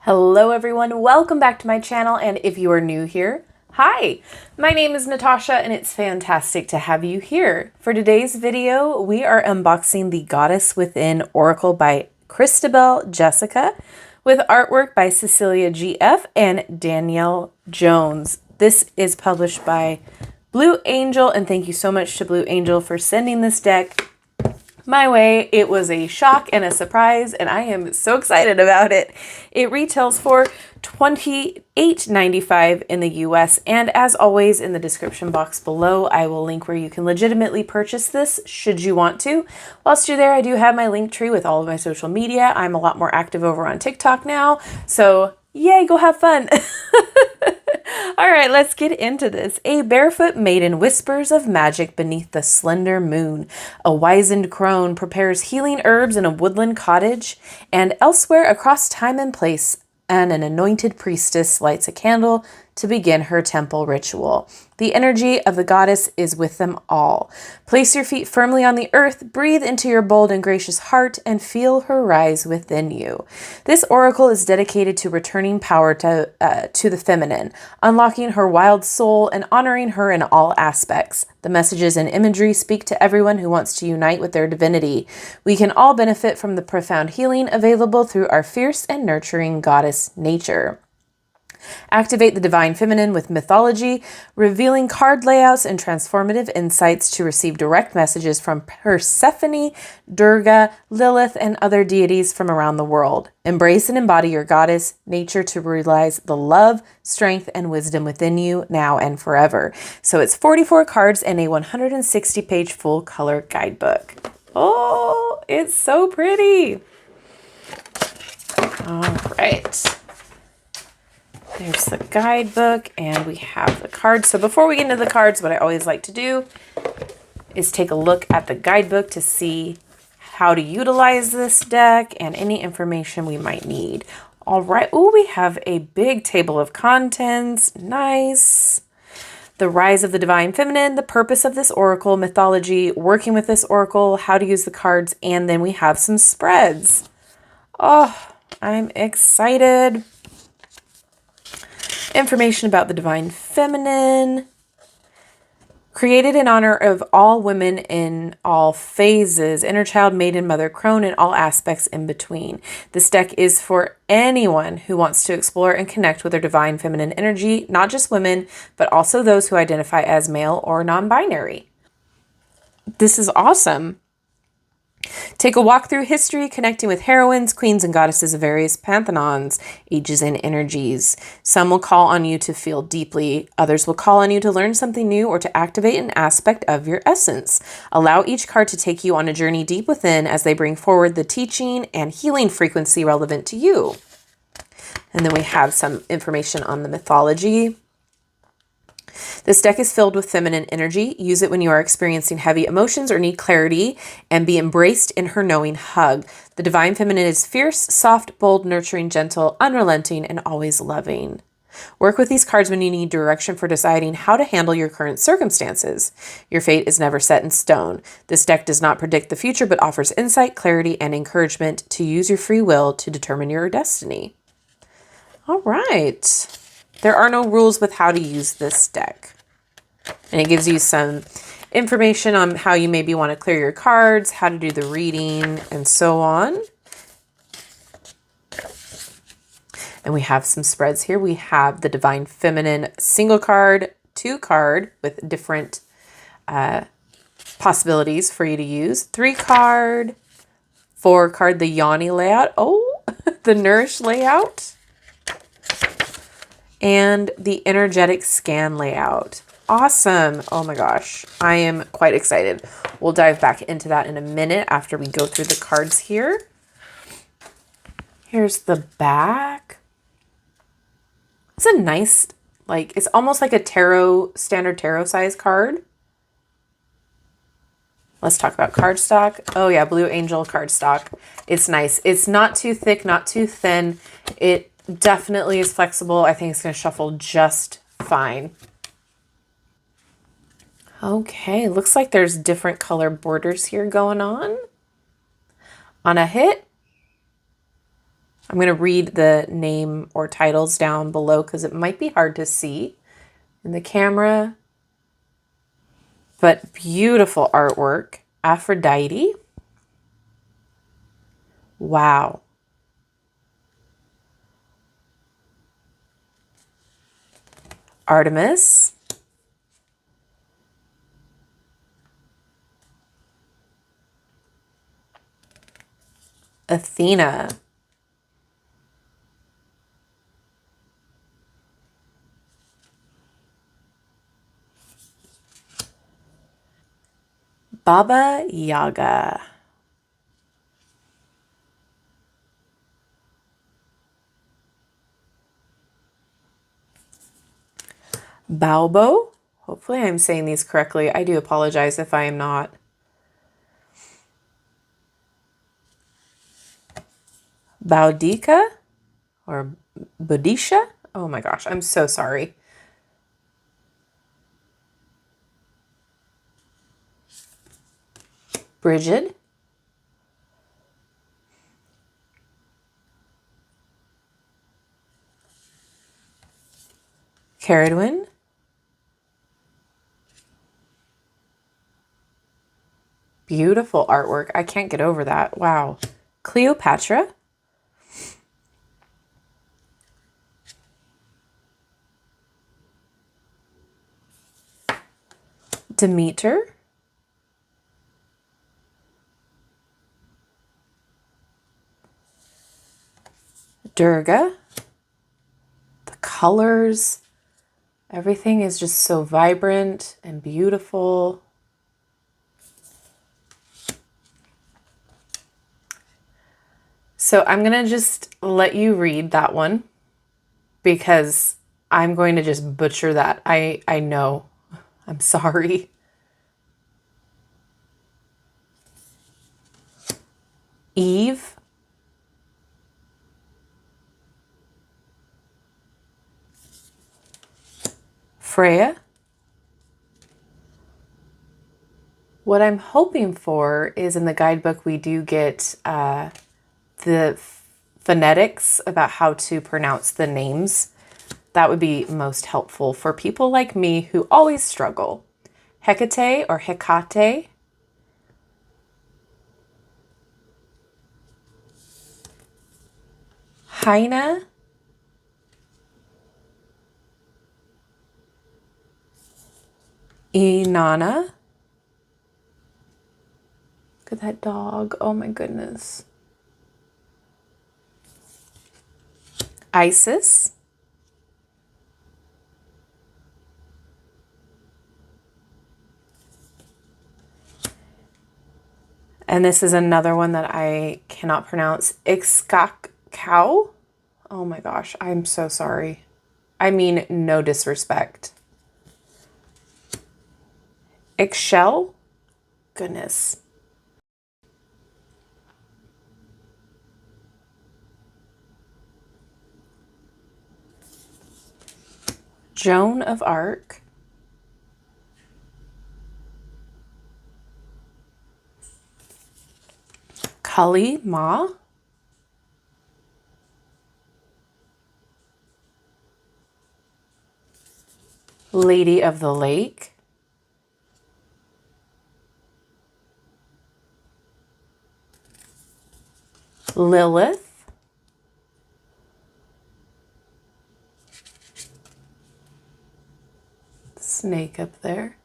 Hello everyone, welcome back to my channel, and if you are new here, hi! My name is Natasha and it's fantastic to have you here. For today's video, we are unboxing the Goddess Within Oracle by Christabel Jessica with artwork by Cecilia G.F. and Dannielle Jones. This is published by Blue Angel, and thank you so much to Blue Angel for sending this deck my way. It was a shock and a surprise, and I am so excited about it. It retails for $28.95 in the US, and as always, in the description box below, I will link where you can legitimately purchase this should you want to. Whilst you're there, I do have my link tree with all of my social media. I'm a lot more active over on TikTok now, so yay, go have fun. All right, let's get into this. A barefoot maiden whispers of magic beneath the slender moon. A wizened crone prepares healing herbs in a woodland cottage, and elsewhere across time and place, and an anointed priestess lights a candle to begin her temple ritual. The energy of the goddess is with them all. Place your feet firmly on the earth, breathe into your bold and gracious heart, and feel her rise within you. This oracle is dedicated to returning power to the feminine, unlocking her wild soul, and honoring her in all aspects. The messages and imagery speak to everyone who wants to unite with their divinity. We can all benefit from the profound healing available through our fierce and nurturing goddess nature. Activate the divine feminine with mythology, revealing card layouts and transformative insights to receive direct messages from Persephone, Durga, Lilith, and other deities from around the world. Embrace and embody your goddess nature to realize the love, strength, and wisdom within you now and forever. So it's 44 cards and a 160-page full color guidebook. Oh, it's so pretty. All right. There's the guidebook, and we have the cards. So before we get into the cards, what I always like to do is take a look at the guidebook to see how to utilize this deck and any information we might need. All right. Oh, we have a big table of contents. Nice. The rise of the divine feminine, the purpose of this oracle, mythology, working with this oracle, how to use the cards, and then we have some spreads. Oh, I'm excited. Information about the divine feminine. Created in honor of all women in all phases, inner child, maiden, mother, crone, and all aspects in between. This deck is for anyone who wants to explore and connect with their divine feminine energy, not just women, but also those who identify as male or non-binary. This is awesome. Take a walk through history, connecting with heroines, queens, and goddesses of various pantheons, ages, and energies. Some will call on you to feel deeply. Others will call on you to learn something new or to activate an aspect of your essence. Allow each card to take you on a journey deep within as they bring forward the teaching and healing frequency relevant to you. And then we have some information on the mythology. This deck is filled with feminine energy. Use it when you are experiencing heavy emotions or need clarity, and be embraced in her knowing hug. The divine feminine is fierce, soft, bold, nurturing, gentle, unrelenting, and always loving. Work with these cards when you need direction for deciding how to handle your current circumstances. Your fate is never set in stone. This deck does not predict the future, but offers insight, clarity, and encouragement to use your free will to determine your destiny. All right. There are no rules with how to use this deck. And it gives you some information on how you maybe want to clear your cards, how to do the reading, and so on. And we have some spreads here. We have the Divine Feminine single card, 2 card with different possibilities for you to use. 3 card, 4 card, the Yoni layout. Oh, the Nourish layout. And the energetic scan layout. Awesome. Oh my gosh. I am quite excited. We'll dive back into that in a minute after we go through the cards here. Here's the back. It's a nice, it's almost like a standard tarot size card. Let's talk about cardstock. Oh yeah, Blue Angel cardstock. It's nice. It's not too thick, not too thin. It definitely is flexible. I think it's going to shuffle just fine. Okay, looks like there's different color borders here going on. On a hit, I'm going to read the name or titles down below because it might be hard to see in the camera. But beautiful artwork. Aphrodite. Wow. Artemis. Athena. Baba Yaga. Balbo. Hopefully I'm saying these correctly. I do apologize if I am not. Boudica or Bodisha. Oh my gosh, I'm so sorry. Brigid. Caradwin. Beautiful artwork. I can't get over that. Wow. Cleopatra. Demeter. Durga. The colors. Everything is just so vibrant and beautiful. So I'm going to just let you read that one because I'm going to just butcher that. I know. I'm sorry. Eve. Freya. What I'm hoping for is in the guidebook we do get the phonetics about how to pronounce the names. That would be most helpful for people like me who always struggle. Hecate or Hecate. Hyena. Inanna. Look at that dog. Oh my goodness. Isis. And this is another one that I cannot pronounce. Ixcacau. Oh my gosh, I'm so sorry. I mean, no disrespect. Ixchel. Goodness. Joan of Arc. Kali Ma. Lady of the Lake. Lilith. Snake up there.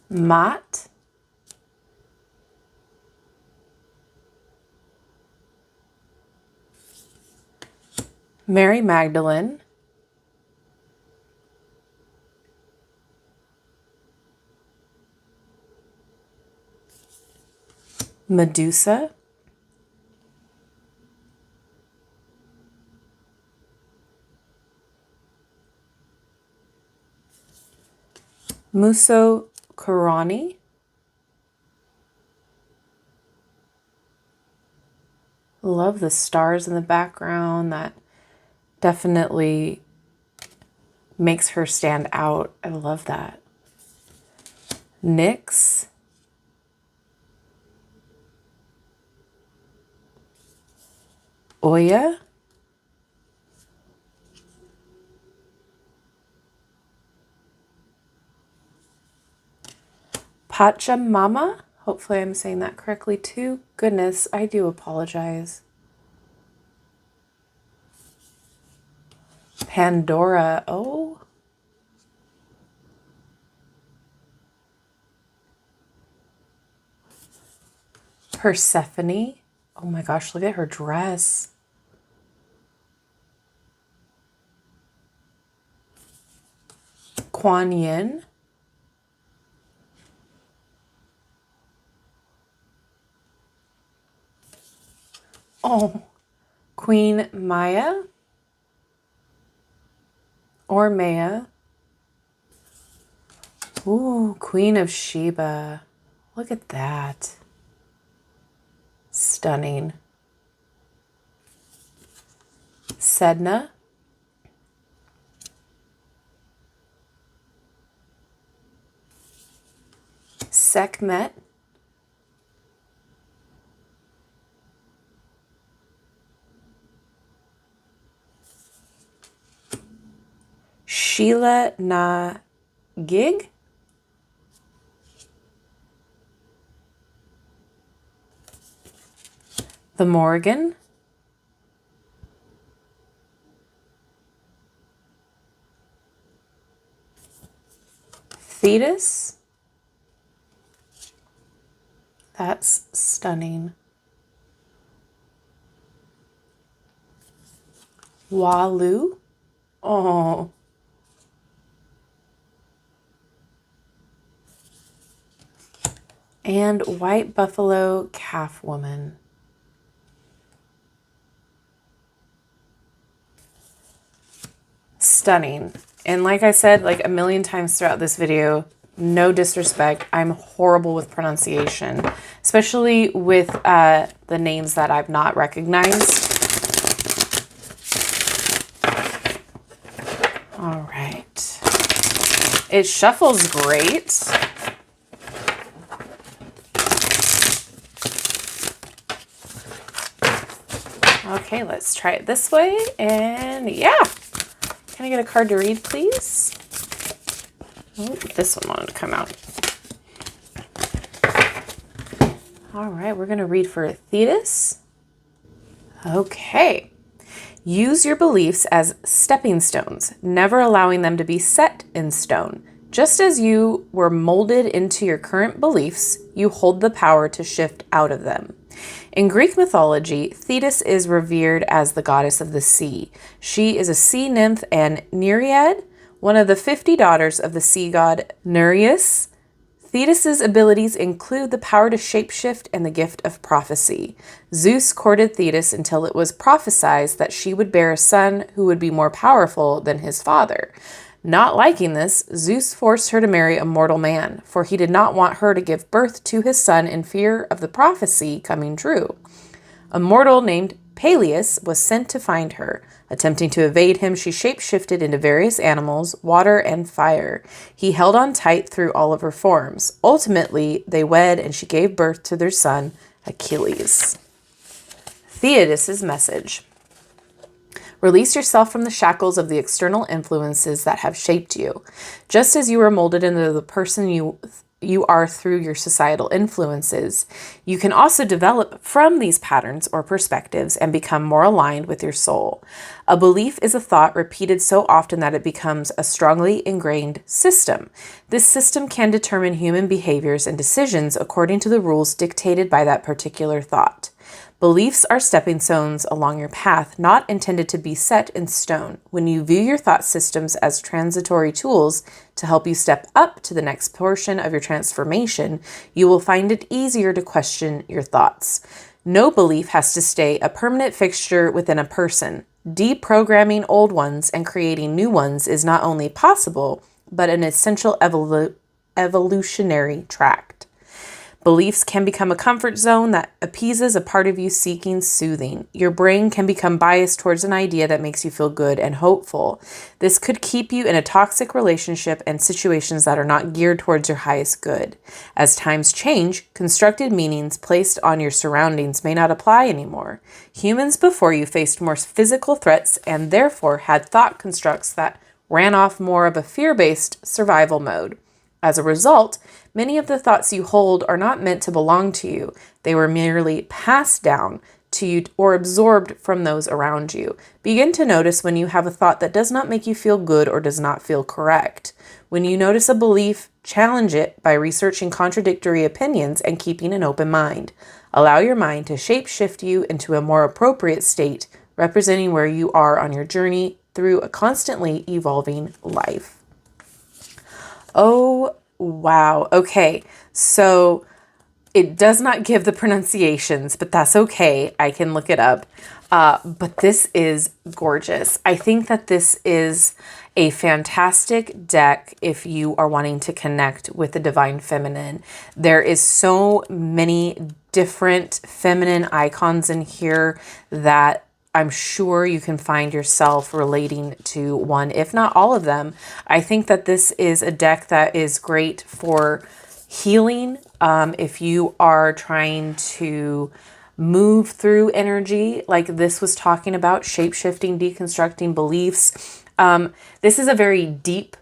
Mott. Mary Magdalene. Medusa. Muso Kurani. Love the stars in the background. That definitely makes her stand out. I love that. Nyx. Oya, Pachamama. Hopefully I'm saying that correctly too. Goodness, I do apologize. Pandora. Oh. Persephone. Oh my gosh, look at her dress. Kuan Yin. Oh, Queen Maya or Maya. Ooh, Queen of Sheba. Look at that. Stunning. Sedna. Sekhmet. Sheila Na Gig. The Morgan. Thetis. That's stunning. Walu. Oh. And White Buffalo Calf Woman. Stunning. And like I said, like a million times throughout this video, no disrespect, I'm horrible with pronunciation, especially with the names that I've not recognized. All right. It shuffles great. Okay, let's try it this way. And yeah. Can I get a card to read, please? Oh, this one wanted to come out. All right, we're going to read for Thetis. Okay. Use your beliefs as stepping stones, never allowing them to be set in stone. Just as you were molded into your current beliefs, you hold the power to shift out of them. In Greek mythology, Thetis is revered as the goddess of the sea. She is a sea nymph and Nereid, one of the 50 daughters of the sea god Nereus. Thetis's abilities include the power to shapeshift and the gift of prophecy. Zeus courted Thetis until it was prophesied that she would bear a son who would be more powerful than his father. Not liking this, Zeus forced her to marry a mortal man, for he did not want her to give birth to his son in fear of the prophecy coming true. A mortal named Peleus was sent to find her. Attempting to evade him, she shapeshifted into various animals, water, and fire. He held on tight through all of her forms. Ultimately, they wed and she gave birth to their son, Achilles. Thetis' message. Release yourself from the shackles of the external influences that have shaped you. Just as you were molded into the person you are through your societal influences, you can also develop from these patterns or perspectives and become more aligned with your soul. A belief is a thought repeated so often that it becomes a strongly ingrained system. This system can determine human behaviors and decisions according to the rules dictated by that particular thought. Beliefs are stepping stones along your path, not intended to be set in stone. When you view your thought systems as transitory tools to help you step up to the next portion of your transformation, you will find it easier to question your thoughts. No belief has to stay a permanent fixture within a person. Deprogramming old ones and creating new ones is not only possible, but an essential evolutionary tract. Beliefs can become a comfort zone that appeases a part of you seeking soothing. Your brain can become biased towards an idea that makes you feel good and hopeful. This could keep you in a toxic relationship and situations that are not geared towards your highest good. As times change, constructed meanings placed on your surroundings may not apply anymore. Humans before you faced more physical threats and therefore had thought constructs that ran off more of a fear-based survival mode. As a result, many of the thoughts you hold are not meant to belong to you. They were merely passed down to you or absorbed from those around you. Begin to notice when you have a thought that does not make you feel good or does not feel correct. When you notice a belief, challenge it by researching contradictory opinions and keeping an open mind. Allow your mind to shape-shift you into a more appropriate state, representing where you are on your journey through a constantly evolving life. Oh, wow. Okay, so it does not give the pronunciations, but that's okay. I can look it up. But this is gorgeous. I think that this is a fantastic deck if you are wanting to connect with the divine feminine. There is so many different feminine icons in here that I'm sure you can find yourself relating to one, if not all of them. I think that this is a deck that is great for healing. If you are trying to move through energy, like this was talking about, shape-shifting, deconstructing beliefs. This is a very deep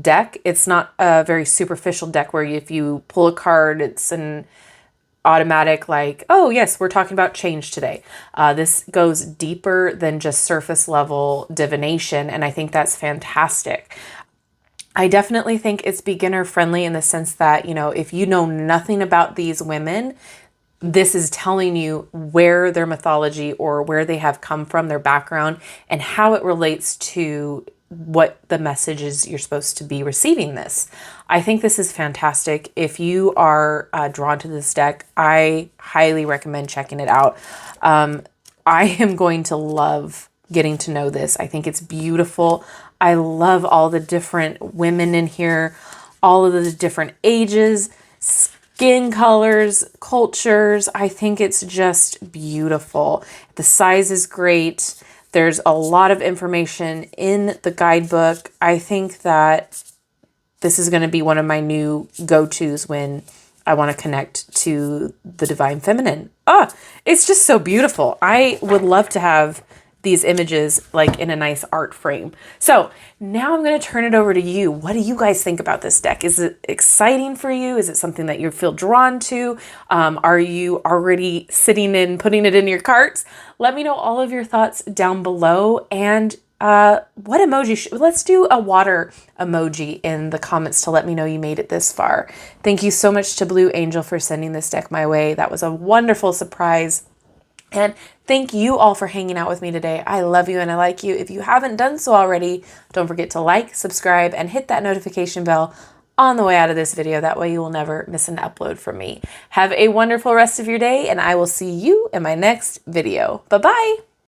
deck. It's not a very superficial deck where if you pull a card, it's an automatic like, oh yes, we're talking about change today. This goes deeper than just surface level divination, and I think that's fantastic. I definitely think it's beginner friendly in the sense that, you know, if you know nothing about these women, this is telling you where their mythology or where they have come from, their background, and how it relates to what the message is you're supposed to be receiving this. I think this is fantastic. If you are drawn to this deck, I highly recommend checking it out. I am going to love getting to know this. I think it's beautiful. I love all the different women in here, all of the different ages, skin colors, cultures. I think it's just beautiful. The size is great. There's a lot of information in the guidebook. I think that this is going to be one of my new go-tos when I want to connect to the divine feminine. It's just so beautiful. I would love to have these images like in a nice art frame. So now I'm going to turn it over to you. What do you guys think about this deck? Is it exciting for you? Is it something that you feel drawn to? Are you already sitting in, putting it in your carts? Let me know all of your thoughts down below. And what emoji let's do a water emoji in the comments to let me know you made it this far. Thank you so much to Blue Angel for sending this deck my way. That was a wonderful surprise. And thank you all for hanging out with me today. I love you and I like you. If you haven't done so already, don't forget to like, subscribe, and hit that notification bell on the way out of this video. That way you will never miss an upload from me. Have a wonderful rest of your day, and I will see you in my next video. Bye-bye.